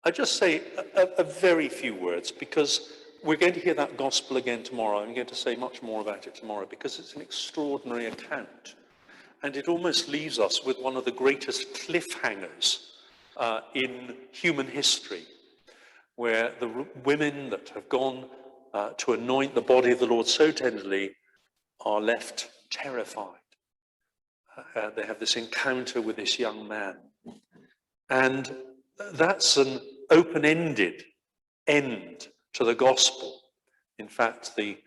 I just say a very few words, because we're going to hear that gospel again tomorrow. I'm going to say much more about it tomorrow, because it's an extraordinary account. And it almost leaves us with one of the greatest cliffhangers in human history, where the women that have gone to anoint the body of the Lord so tenderly are left terrified. They have this encounter with this young man. And that's an open-ended end to the gospel. In fact, the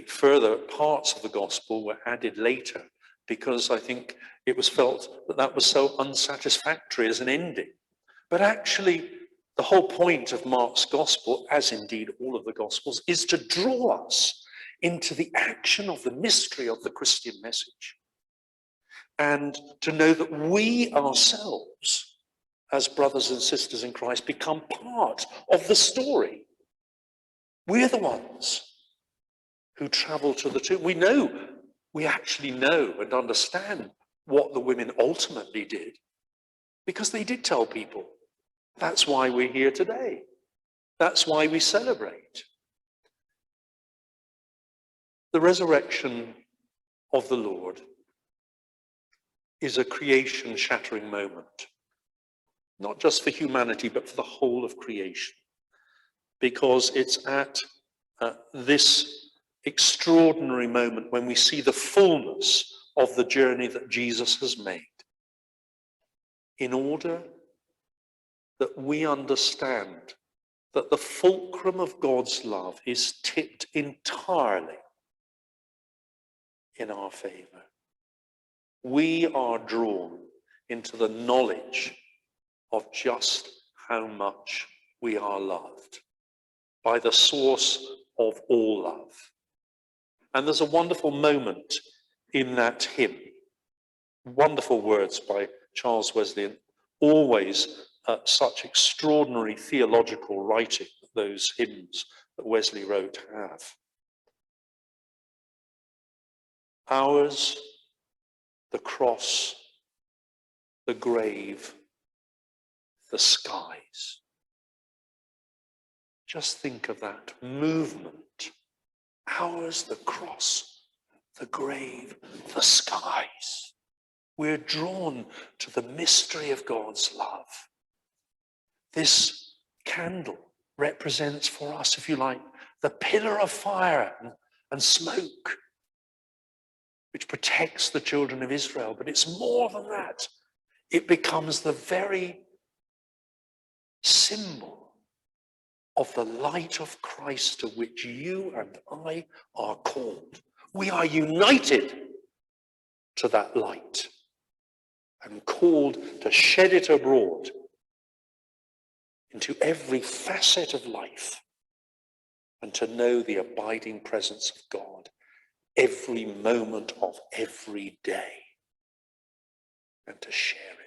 further parts of the gospel were added later, because I think it was felt that that was so unsatisfactory as an ending. But actually, the whole point of Mark's gospel, as indeed all of the gospels, is to draw us into the action of the mystery of the Christian message, and to know that we ourselves, as brothers and sisters in Christ, become part of the story. We're the ones who travel to the tomb. We actually know and understand what the women ultimately did, because they did tell people. That's why we're here today. That's why we celebrate. The resurrection of the Lord is a creation-shattering moment, not just for humanity, but for the whole of creation, because it's at this extraordinary moment when we see the fullness of the journey that Jesus has made, in order that we understand that the fulcrum of God's love is tipped entirely in our favor. We are drawn into the knowledge of just how much we are loved by the source of all love. And there's a wonderful moment in that hymn. Wonderful words by Charles Wesley, and always such extraordinary theological writing that those hymns that Wesley wrote have. Ours, the cross, the grave, the skies. Just think of that movement. Ours, the cross, the grave, the skies. We're drawn to the mystery of God's love. This candle represents for us, if you like, the pillar of fire and smoke, which protects the children of Israel. But it's more than that. It becomes the very symbol of the light of Christ to which you and I are called. We are united to that light and called to shed it abroad into every facet of life, and to know the abiding presence of God every moment of every day, and to share it.